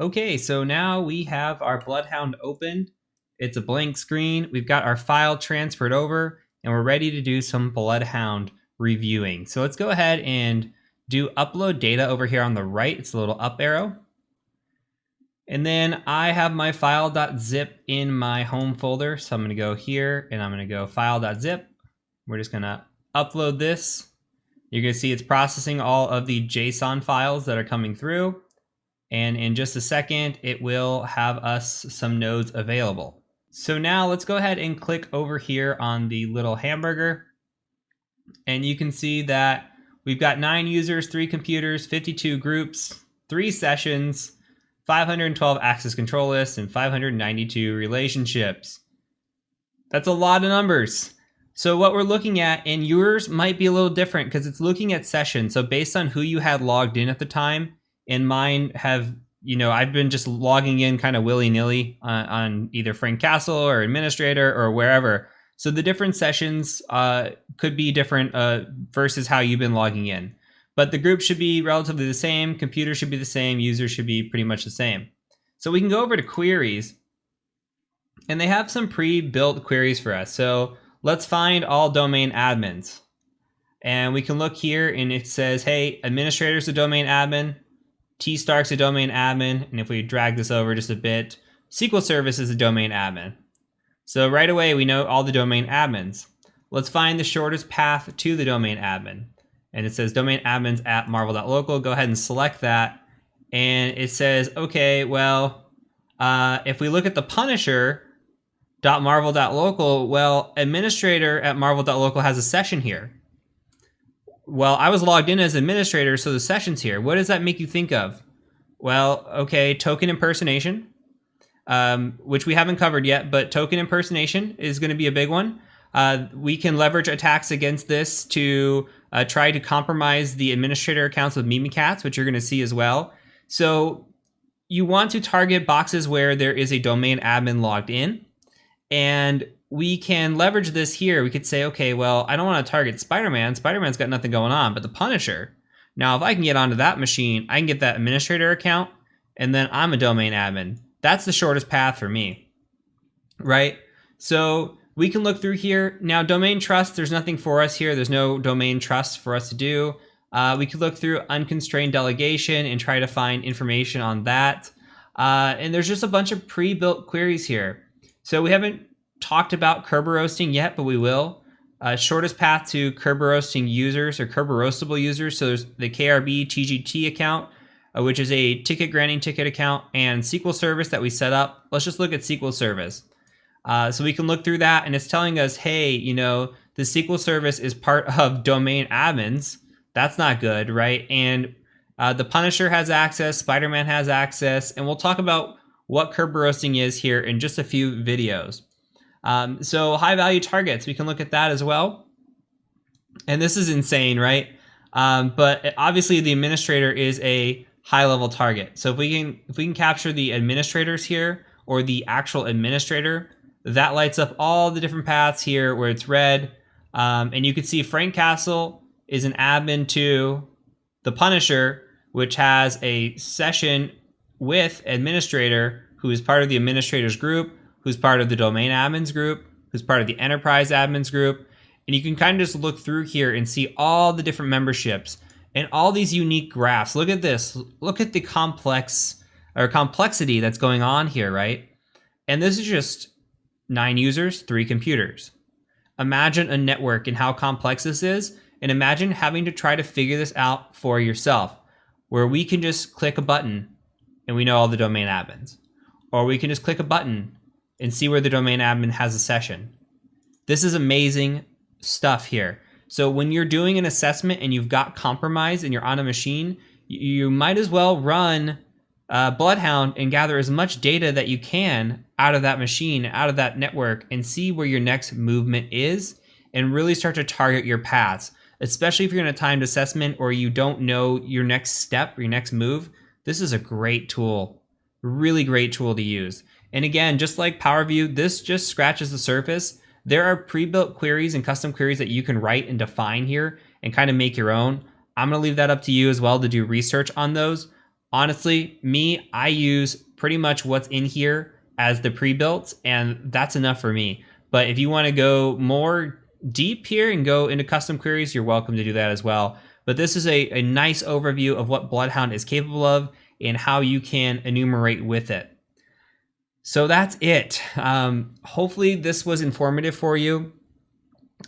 Okay, so now we have our Bloodhound open. It's a blank screen. We've got our file transferred over, and we're ready to do some Bloodhound reviewing. So let's go ahead and do upload data over here on the right. It's a little up arrow. And then I have my file.zip in my home folder. So I'm going to go here and I'm going to go file.zip. We're just going to upload this. You're going to see it's processing all of the JSON files that are coming through. And in just a second, it will have us some nodes available. So now let's go ahead and click over here on the little hamburger. And you can see that we've got 9 users, 3 computers, 52 groups, 3 sessions, 512 access control lists, and 592 relationships. That's a lot of numbers. So what we're looking at, and yours might be a little different because it's looking at sessions. So based on who you had logged in at the time, and mine have, I've been just logging in kind of willy-nilly on either Frank Castle or administrator or wherever. So the different sessions could be different versus how you've been logging in. But the group should be relatively the same, computer should be the same, users should be pretty much the same. So we can go over to queries, and they have some pre-built queries for us. So let's find all domain admins. And we can look here and it says, hey, administrator's a domain admin, T-Stark's a domain admin, and if we drag this over just a bit, SQL Service is a domain admin. So right away, we know all the domain admins. Let's find the shortest path to the domain admin. And it says domain admins at marvel.local. Go ahead and select that. And it says, okay, well, if we look at the punisher.marvel.local, well, administrator at marvel.local has a session here. Well, I was logged in as administrator, so the session's here. What does that make you think of? Well, okay, token impersonation, which we haven't covered yet, but token impersonation is going to be a big one. We can leverage attacks against this to try to compromise the administrator accounts with Mimikatz, which you're going to see as well. So you want to target boxes where there is a domain admin logged in, and we can leverage this here. We could say, okay, well, I don't want to target Spider-Man. Spider-Man's got nothing going on, but the Punisher. Now, if I can get onto that machine, I can get that administrator account, and then I'm a domain admin. That's the shortest path for me, right? So we can look through here. Now, domain trust, there's nothing for us here. There's no domain trust for us to do. We could look through unconstrained delegation and try to find information on that. And there's just a bunch of pre-built queries here. So we haven't talked about Kerberoasting yet, but we will. Shortest path to Kerberoasting users or Kerberoastable users. So there's the KRB TGT account, which is a ticket granting ticket account, and SQL Service that we set up. Let's just look at SQL Service. So we can look through that, and it's telling us, hey, the SQL Service is part of domain admins. That's not good, right? And the Punisher has access, Spider-Man has access, and we'll talk about what Kerberoasting is here in just a few videos. So high value targets, we can look at that as well. And this is insane, right? But obviously the administrator is a high level target. So if we can capture the administrators here, or the actual administrator, that lights up all the different paths here where it's red. And you can see Frank Castle is an admin to the Punisher, which has a session with administrator who is part of the administrators group, who's part of the domain admins group, who's part of the enterprise admins group. And you can kind of just look through here and see all the different memberships and all these unique graphs. Look at this. Look at the complexity that's going on here, right? And this is just 9 users, 3 computers. Imagine a network and how complex this is, and imagine having to try to figure this out for yourself, where we can just click a button and we know all the domain admins. Or we can just click a button and see where the domain admin has a session. This is amazing stuff here. So when you're doing an assessment and you've got compromise and you're on a machine, you might as well run Bloodhound and gather as much data that you can out of that machine, out of that network, and see where your next movement is, and really start to target your paths. Especially if you're in a timed assessment or you don't know your next step or your next move, this is a great tool, really great tool to use. And again, just like Power View, this just scratches the surface. There are pre-built queries and custom queries that you can write and define here and kind of make your own. I'm going to leave that up to you as well to do research on those. Honestly, I use pretty much what's in here as the pre-built, and that's enough for me. But if you want to go more deep here and go into custom queries, you're welcome to do that as well. But this is a nice overview of what Bloodhound is capable of and how you can enumerate with it. So that's it. Hopefully this was informative for you.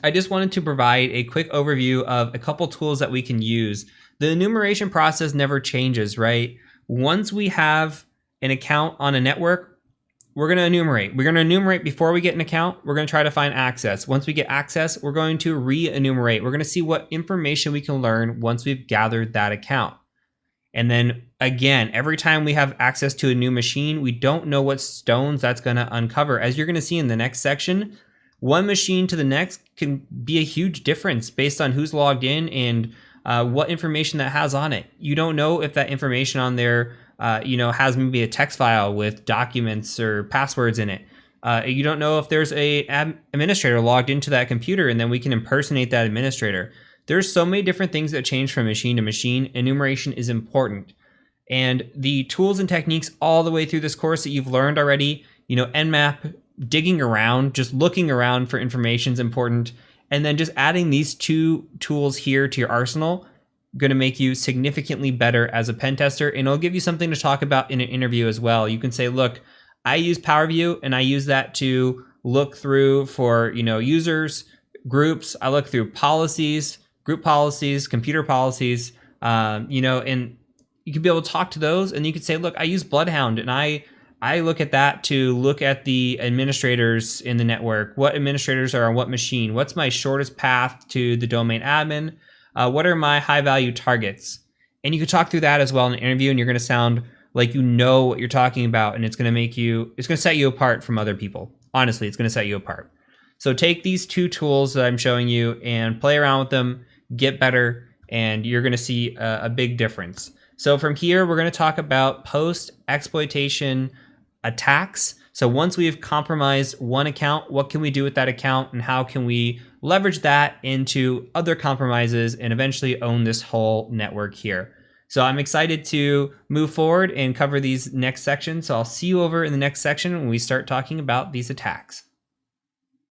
I just wanted to provide a quick overview of a couple tools that we can use. The enumeration process never changes, right? Once we have an account on a network, we're going to enumerate. We're going to enumerate before we get an account. We're going to try to find access. Once we get access, we're going to re-enumerate. We're going to see what information we can learn once we've gathered that account. And then again, every time we have access to a new machine, we don't know what stones that's going to uncover. As you're going to see in the next section, one machine to the next can be a huge difference based on who's logged in and what information that has on it. You don't know if that information on there, has maybe a text file with documents or passwords in it. You don't know if there's a administrator logged into that computer, and then we can impersonate that administrator. There's so many different things that change from machine to machine. Enumeration is important. And the tools and techniques all the way through this course that you've learned already, Nmap, digging around, just looking around for information is important. And then just adding these two tools here to your arsenal, going to make you significantly better as a pen tester. And it'll give you something to talk about in an interview as well. You can say, look, I use PowerView and I use that to look through for, users, groups. I look through policies, group policies, computer policies, and you could be able to talk to those, and you could say, look, I use Bloodhound, and I look at that to look at the administrators in the network. What administrators are on what machine? What's my shortest path to the domain admin? What are my high value targets? And you could talk through that as well in an interview, and you're going to sound like you know what you're talking about, and it's going to set you apart from other people. Honestly, it's going to set you apart. So take these two tools that I'm showing you and play around with them, get better, and you're going to see a big difference. So from here, we're going to talk about post-exploitation attacks. So once we've compromised one account, what can we do with that account, and how can we leverage that into other compromises and eventually own this whole network here? So I'm excited to move forward and cover these next sections. So I'll see you over in the next section when we start talking about these attacks.